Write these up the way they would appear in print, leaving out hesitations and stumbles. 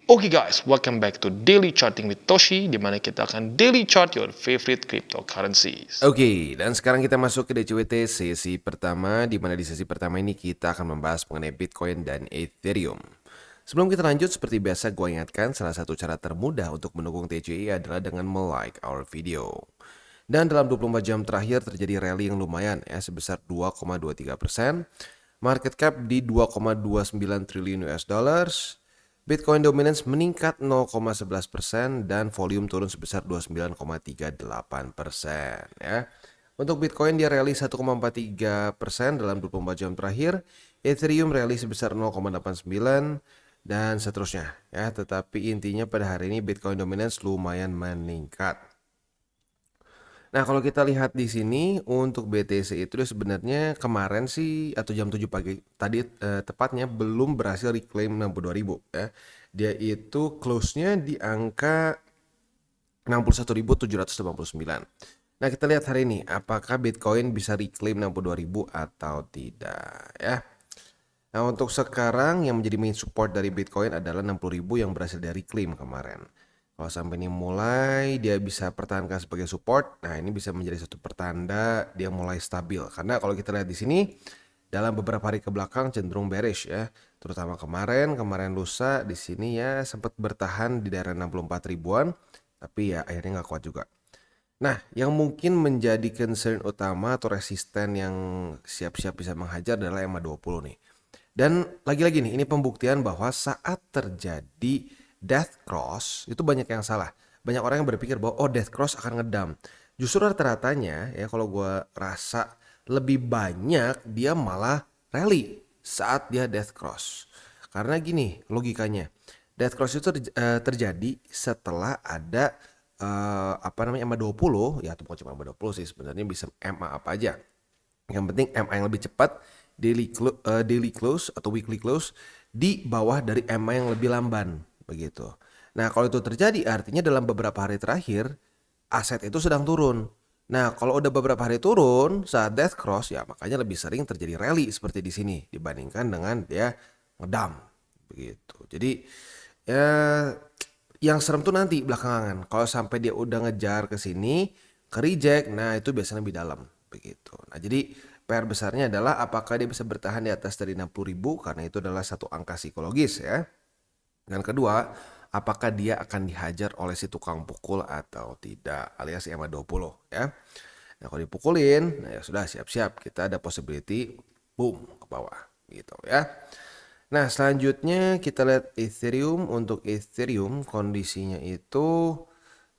Oke guys, welcome back to Daily Charting with Toshi, di mana kita akan daily chart your favorite cryptocurrencies. Oke, dan sekarang kita masuk ke DCWT sesi pertama, di mana di sesi pertama ini kita akan membahas mengenai Bitcoin dan Ethereum. Sebelum kita lanjut, seperti biasa gue ingatkan salah satu cara termudah untuk mendukung TCI adalah dengan like our video. Dan dalam 24 jam terakhir terjadi rally yang lumayan ya, sebesar 2,23%, market cap di 2,29 triliun US dollars. Bitcoin dominance meningkat 0,11% dan volume turun sebesar 29,38% ya. Untuk Bitcoin dia rally 1,43% dalam 24 jam terakhir, Ethereum rally sebesar 0,89 dan seterusnya ya. Tetapi intinya pada hari ini Bitcoin dominance lumayan meningkat. Nah, kalau kita lihat di sini untuk BTC itu sebenarnya kemarin sih atau jam 7 pagi tadi tepatnya belum berhasil reclaim 62.000 ya. Dia itu close-nya di angka 61.789. Nah, kita lihat hari ini apakah Bitcoin bisa reclaim 62.000 atau tidak ya. Nah, untuk sekarang yang menjadi main support dari Bitcoin adalah 60.000 yang berhasil dari reclaim kemarin. Kalau sampai ini mulai dia bisa pertahankan sebagai support, nah ini bisa menjadi satu pertanda dia mulai stabil. Karena kalau kita lihat di sini dalam beberapa hari ke belakang cenderung bearish ya, terutama kemarin lusa di sini ya sempat bertahan di daerah 64 ribuan, tapi ya akhirnya nggak kuat juga. Nah, yang mungkin menjadi concern utama atau resisten yang siap-siap bisa menghajar adalah EMA 20 nih. Dan lagi-lagi nih, ini pembuktian bahwa saat terjadi death cross, itu banyak yang salah. Banyak orang yang berpikir bahwa death cross akan ngedam. Justru rata-ratanya ya kalau gue rasa lebih banyak dia malah rally saat dia death cross. Karena gini logikanya, death cross itu terjadi setelah ada EMA 20 ya, atau bukan cuma EMA 20 sih, sebenarnya bisa EMA apa aja. Yang penting MA yang lebih cepat, daily close atau weekly close di bawah dari MA yang lebih lamban begitu. Nah, kalau itu terjadi artinya dalam beberapa hari terakhir aset itu sedang turun. Nah, kalau udah beberapa hari turun saat death cross ya makanya lebih sering terjadi rally seperti di sini dibandingkan dengan dia ngedam begitu. Jadi ya yang serem tuh nanti belakangan kalau sampai dia udah ngejar ke sini ke reject, nah itu biasanya lebih dalam begitu. Nah, jadi PR besarnya adalah apakah dia bisa bertahan di atas dari 60.000 karena itu adalah satu angka psikologis ya. Dan kedua, apakah dia akan dihajar oleh si tukang pukul atau tidak alias EMA 20 ya. Nah, kalau dipukulin, nah ya sudah siap-siap kita ada possibility boom ke bawah gitu ya. Nah, selanjutnya kita lihat Ethereum. Untuk Ethereum kondisinya itu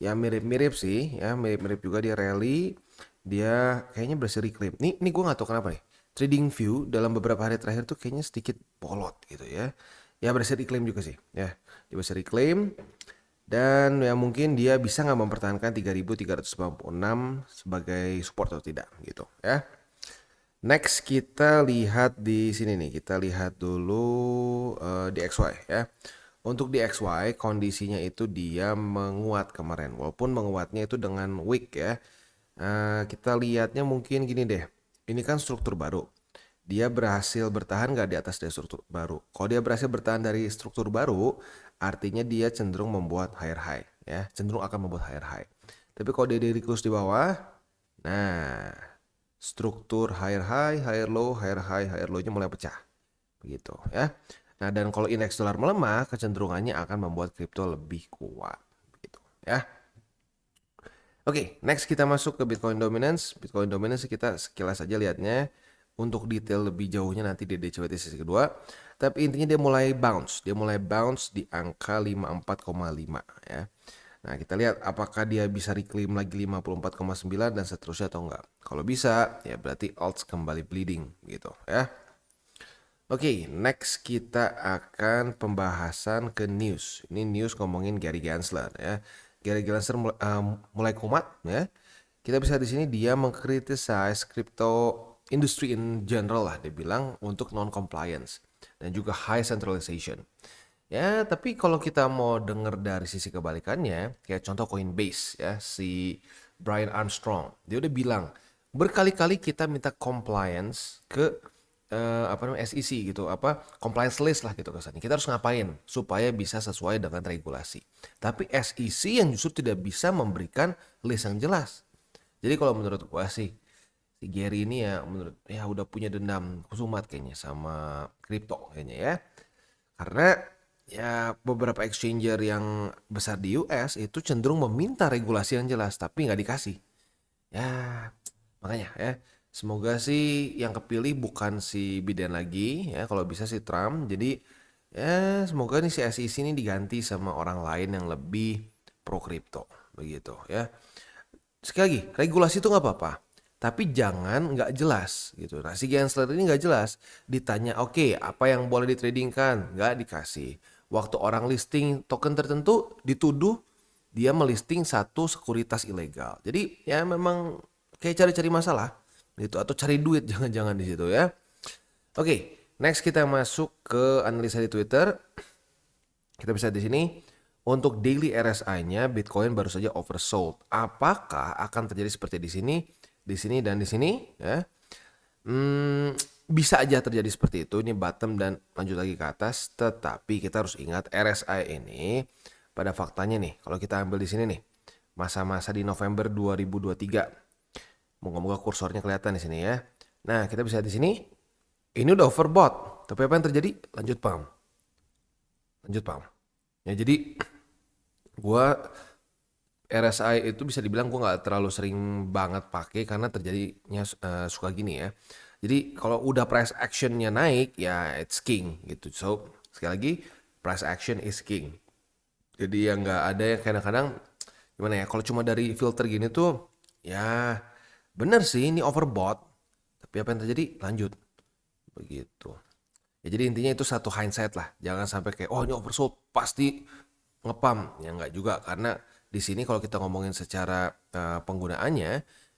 ya mirip-mirip sih ya, mirip-mirip juga dia rally. Dia kayaknya berhasil reclaim. Nih gue nggak tahu kenapa nih. Trading View dalam beberapa hari terakhir tuh kayaknya sedikit bolot gitu ya. Ya berhasil reclaim juga sih ya. Dia berhasil reclaim dan ya mungkin dia bisa nggak mempertahankan 3.396 sebagai support atau tidak gitu ya. Next kita lihat di sini nih, kita lihat dulu di XY ya. Untuk di XY kondisinya itu dia menguat kemarin, walaupun menguatnya itu dengan wick ya. Kita lihatnya mungkin gini deh, ini kan struktur baru. Dia berhasil bertahan nggak di atas dari struktur baru? Kalau dia berhasil bertahan dari struktur baru, artinya dia cenderung membuat higher high ya, cenderung akan membuat higher high. Tapi kalau dia dari close di bawah, nah struktur higher high, higher low, higher high, higher low-nya mulai pecah. Begitu ya. Nah, dan kalau indeks dolar melemah, kecenderungannya akan membuat kripto lebih kuat. Begitu ya. Oke, next kita masuk ke Bitcoin Dominance. Bitcoin Dominance kita sekilas saja lihatnya. Untuk detail lebih jauhnya nanti di DCWT sesi kedua. Tapi intinya dia mulai bounce. Dia mulai bounce di angka 54,5 ya. Nah, kita lihat apakah dia bisa reclaim lagi 54,9 dan seterusnya atau enggak. Kalau bisa, ya berarti alts kembali bleeding gitu ya. Oke, next kita akan pembahasan ke news. Ini news ngomongin Gary Gensler ya. Gary Gensler mulai kumat ya. Kita bisa di sini dia mengkritisize crypto industry in general lah dia bilang untuk non compliance dan juga high centralization. Ya, tapi kalau kita mau denger dari sisi kebalikannya, kayak contoh Coinbase ya, si Brian Armstrong, dia udah bilang berkali-kali kita minta compliance ke apa namanya SEC gitu, compliance list lah gitu kesannya. Kita harus ngapain supaya bisa sesuai dengan regulasi. Tapi SEC yang justru tidak bisa memberikan list yang jelas. Jadi kalau menurut gua sih si Gary ini ya menurut ya udah punya dendam kusumat kayaknya sama kripto kayaknya ya. Karena ya beberapa exchanger yang besar di US itu cenderung meminta regulasi yang jelas tapi nggak dikasih. Ya, makanya ya. Semoga sih yang kepilih bukan si Biden lagi ya, kalau bisa si Trump. Jadi ya semoga nih si SEC ini diganti sama orang lain yang lebih pro kripto begitu ya. Sekali lagi, regulasi itu nggak apa-apa. Tapi jangan nggak jelas gitu. Nah si Gensler ini nggak jelas. Ditanya oke, apa yang boleh ditradingkan? Nggak dikasih. Waktu orang listing token tertentu dituduh dia melisting satu sekuritas ilegal. Jadi ya memang kayak cari-cari masalah gitu atau cari duit jangan-jangan di situ ya. Oke, next kita masuk ke analisa di Twitter. Kita bisa di sini untuk daily RSI-nya Bitcoin baru saja oversold. Apakah akan terjadi seperti di sini dan di sini ya? Bisa aja terjadi seperti itu. Ini bottom dan lanjut lagi ke atas. Tetapi kita harus ingat RSI ini pada faktanya nih. Kalau kita ambil di sini nih, masa-masa di November 2023. Moga-moga kursornya kelihatan di sini ya. Nah kita bisa di sini. Ini udah overbought. Tapi apa yang terjadi? Lanjut pump. Ya jadi gua RSI itu bisa dibilang gue nggak terlalu sering banget pakai karena terjadinya suka gini ya. Jadi kalau udah price actionnya naik ya it's king gitu. So sekali lagi price action is king. Jadi yang nggak ada yang kadang-kadang gimana ya? Kalau cuma dari filter gini tuh ya bener sih ini overbought. Tapi apa yang terjadi? Lanjut begitu. Ya jadi intinya itu satu hindsight lah. Jangan sampai kayak oh ini oversold pasti ngepam. Ya nggak juga karena di sini kalau kita ngomongin secara penggunaannya,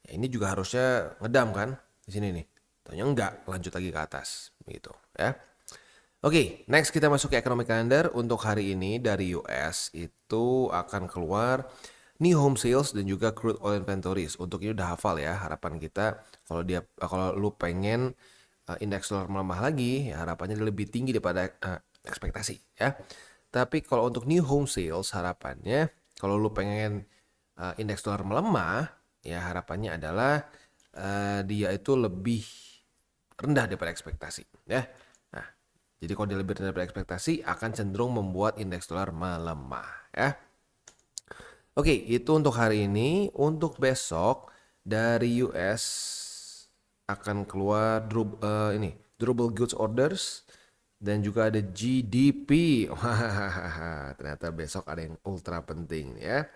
ya ini juga harusnya ngedam kan di sini nih. Tanya enggak, lanjut lagi ke atas, gitu ya. Oke, next kita masuk ke economic calendar untuk hari ini dari US itu akan keluar new home sales dan juga crude oil inventories. Untuk ini udah hafal ya harapan kita kalau lu pengen indeks dolar melemah lagi, ya harapannya lebih tinggi daripada ekspektasi ya. Tapi kalau untuk new home sales harapannya kalau lu pengen indeks dolar melemah, ya harapannya adalah dia itu lebih rendah daripada ekspektasi, ya. Nah, jadi kalau dia lebih rendah daripada ekspektasi, akan cenderung membuat indeks dolar melemah, ya. Oke, itu untuk hari ini. Untuk besok dari US akan keluar durable goods orders. Dan juga ada GDP. Wah, ternyata besok ada yang ultra penting ya.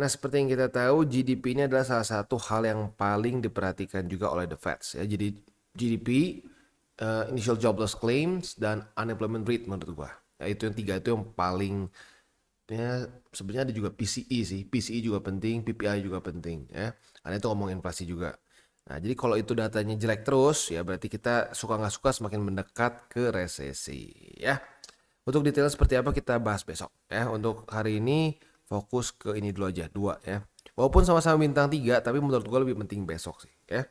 Nah, seperti yang kita tahu, GDP ini adalah salah satu hal yang paling diperhatikan juga oleh the Fed ya. Jadi GDP, initial jobless claims dan unemployment rate menurut gua. Ya, itu yang tiga itu yang paling ya sebenarnya ada juga PCE sih. PCE juga penting, PPI juga penting ya. Karena itu ngomong inflasi juga. Nah, jadi kalau itu datanya jelek terus, ya berarti kita suka nggak suka semakin mendekat ke resesi, ya. Untuk detail seperti apa kita bahas besok, ya. Untuk hari ini fokus ke ini dulu aja, 2 ya. Walaupun sama-sama bintang 3, tapi menurut gue lebih penting besok sih, ya.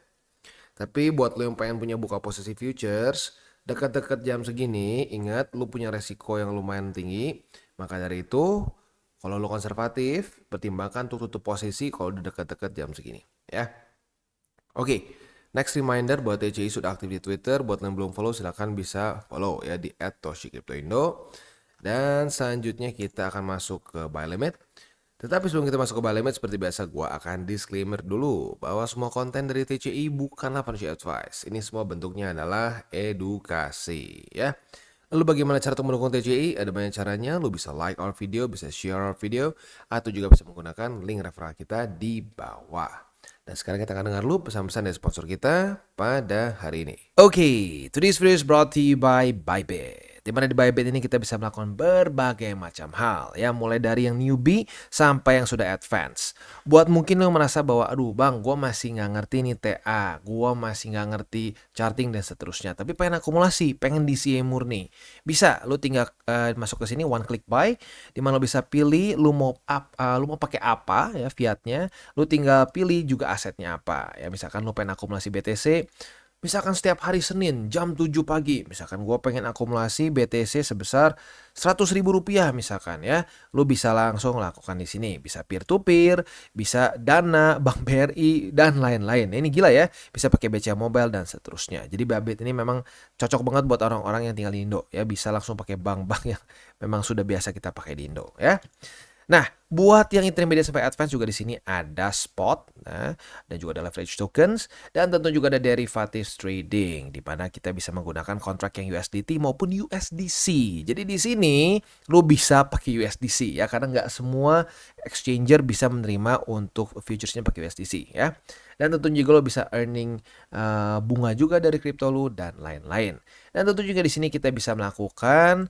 Tapi buat lo yang pengen punya buka posisi futures, dekat-dekat jam segini, ingat lo punya resiko yang lumayan tinggi. Maka dari itu, kalau lo konservatif, pertimbangkan untuk tutup posisi kalau udah dekat-dekat jam segini, ya. Oke, next reminder buat TCI sudah aktif di Twitter. Buat yang belum follow silahkan bisa follow ya di @toshicryptoindo. Dan selanjutnya kita akan masuk ke buy limit. Tetapi sebelum kita masuk ke buy limit seperti biasa gue akan disclaimer dulu bahwa semua konten dari TCI bukanlah financial advice. Ini semua bentuknya adalah edukasi ya. Lalu bagaimana cara untuk mendukung TCI? Ada banyak caranya. Lu bisa like our video, bisa share our video, atau juga bisa menggunakan link referral kita di bawah. Dan sekarang kita akan dengar dulu pesan-pesan dari sponsor kita pada hari ini. Oke, today's video is brought to you by Bybit. Di mana di Bybit ini kita bisa melakukan berbagai macam hal, ya mulai dari yang newbie sampai yang sudah advance. Buat mungkin lo merasa bahwa, aduh bang, gue masih nggak ngerti nih TA, gue masih nggak ngerti charting dan seterusnya. Tapi pengen akumulasi, pengen DCA murni. Bisa, lo tinggal masuk ke sini one click buy, di mana lo bisa pilih lo mau pakai apa ya fiatnya, lo tinggal pilih juga asetnya apa. Ya misalkan lo pengen akumulasi BTC. Misalkan setiap hari Senin jam 7 pagi, misalkan gue pengen akumulasi BTC sebesar Rp100.000 misalkan ya, lu bisa langsung lakukan di sini. Bisa peer to peer, bisa Dana, Bank BRI dan lain-lain. Ini gila ya, bisa pakai BCA Mobile dan seterusnya. Jadi Bybit ini memang cocok banget buat orang-orang yang tinggal di Indo ya, bisa langsung pakai bank-bank yang memang sudah biasa kita pakai di Indo ya. Nah, buat yang intermediate sampai advance juga di sini ada spot, nah, dan juga ada leverage tokens, dan tentu juga ada derivatives trading, di mana kita bisa menggunakan kontrak yang USDT maupun USDC. Jadi di sini lo bisa pakai USDC ya, karena nggak semua exchanger bisa menerima untuk futuresnya pakai USDC ya. Dan tentu juga lo bisa earning bunga juga dari kripto lo dan lain-lain. Dan tentu juga di sini kita bisa melakukan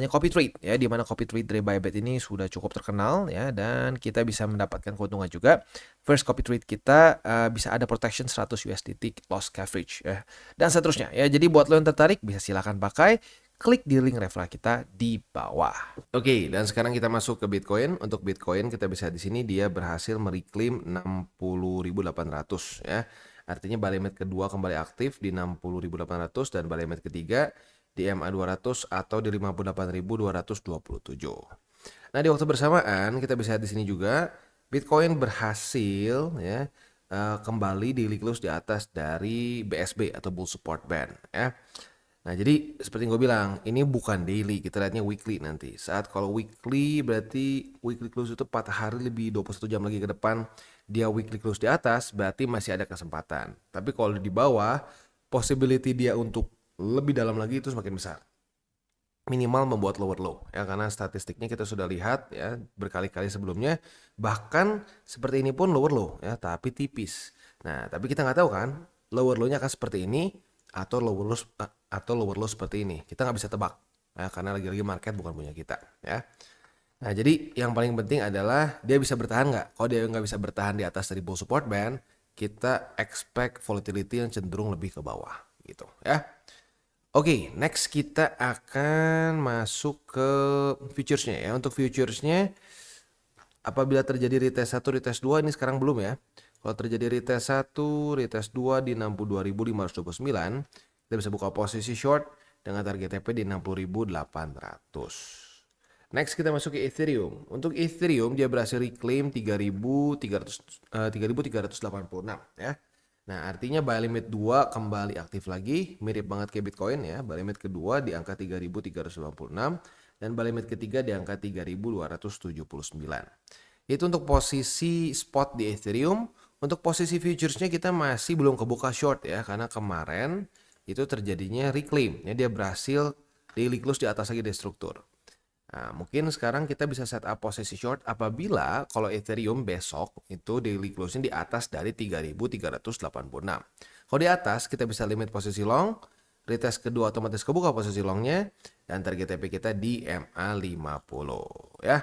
copy trade ya, di mana copy trade dari Bybit ini sudah cukup terkenal ya, dan kita bisa mendapatkan keuntungan juga. First copy trade kita bisa ada protection 100 USDT loss coverage ya, dan seterusnya ya. Jadi buat lo yang tertarik bisa silakan pakai, klik di link referral kita di bawah. Oke, dan sekarang kita masuk ke Bitcoin. Untuk Bitcoin kita bisa di sini dia berhasil mereclaim 60.800 ya. Artinya buy limit kedua kembali aktif di 60.800 dan buy limit ketiga di MA200 atau di 58.227. Nah, di waktu bersamaan kita bisa lihat di sini juga Bitcoin berhasil ya kembali daily close di atas dari BSB atau Bull Support Band ya. Nah, jadi seperti yang gue bilang, ini bukan daily, kita lihatnya weekly nanti. Saat kalau weekly berarti weekly close itu 4 hari lebih 21 jam lagi ke depan, dia weekly close di atas, berarti masih ada kesempatan. Tapi kalau di bawah, possibility dia untuk lebih dalam lagi itu semakin besar. Minimal membuat lower low ya, karena statistiknya kita sudah lihat ya berkali-kali sebelumnya, bahkan seperti ini pun lower low ya, tapi tipis. Nah, tapi kita nggak tahu kan lower low-nya akan seperti ini atau lower low seperti ini. Kita nggak bisa tebak ya, karena lagi-lagi market bukan punya kita ya. Nah, jadi yang paling penting adalah dia bisa bertahan nggak. Kalau dia nggak bisa bertahan di atas dari bull support band, kita expect volatility yang cenderung lebih ke bawah gitu ya. Oke, next kita akan masuk ke futuresnya ya. Untuk futuresnya, apabila terjadi retest 1, retest 2, ini sekarang belum ya. Kalau terjadi retest 1, retest 2 di 62.529, kita bisa buka posisi short dengan target TP di 60.800. Next kita masuk ke Ethereum. Untuk Ethereum dia berhasil reclaim 3.386 ya. Nah, artinya buy limit 2 kembali aktif lagi, mirip banget kayak Bitcoin ya. Buy limit kedua di angka 3.396 dan buy limit ketiga di angka 3.279. Itu untuk posisi spot di Ethereum. Untuk posisi futuresnya kita masih belum kebuka short ya, karena kemarin itu terjadinya reclaim ya, dia berhasil daily close di atas lagi dari struktur. Nah, mungkin sekarang kita bisa set up posisi short apabila kalau Ethereum besok itu daily closing di atas dari 3.386. Kalau di atas kita bisa limit posisi long, retest kedua otomatis kebuka posisi longnya, dan target TP kita di MA50 ya.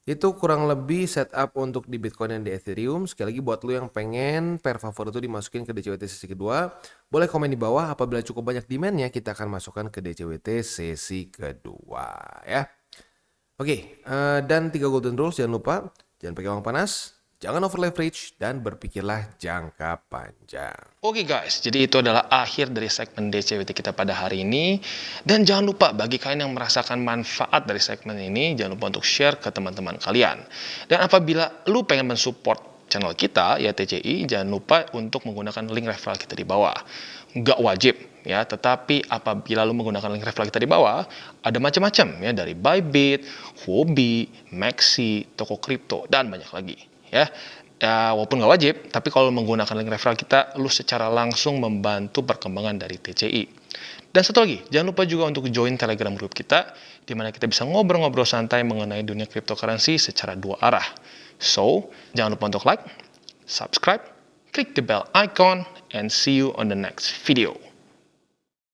Itu kurang lebih setup untuk di Bitcoin dan di Ethereum. Sekali lagi buat lo yang pengen pair favorit itu dimasukin ke DCWT sesi kedua, boleh komen di bawah. Apabila cukup banyak demandnya, kita akan masukkan ke DCWT sesi kedua ya. Oke, dan 3 golden rules jangan lupa. Jangan pakai uang panas, jangan over leverage, dan berpikirlah jangka panjang. Oke guys, jadi itu adalah akhir dari segmen DCWT kita pada hari ini. Dan jangan lupa bagi kalian yang merasakan manfaat dari segmen ini, jangan lupa untuk share ke teman-teman kalian. Dan apabila lu pengen mensupport channel kita, ya TCI, jangan lupa untuk menggunakan link referral kita di bawah. Nggak wajib ya, tetapi apabila lu menggunakan link referral kita di bawah, ada macam-macam ya, dari Bybit, Huobi, Maxi, toko kripto, dan banyak lagi ya. Ya, walaupun nggak wajib, tapi kalau menggunakan link referral kita, lu secara langsung membantu perkembangan dari TCI. Dan satu lagi, jangan lupa juga untuk join Telegram group kita, di mana kita bisa ngobrol-ngobrol santai mengenai dunia cryptocurrency secara 2 arah. So, jangan lupa untuk like, subscribe, klik the bell icon, and see you on the next video.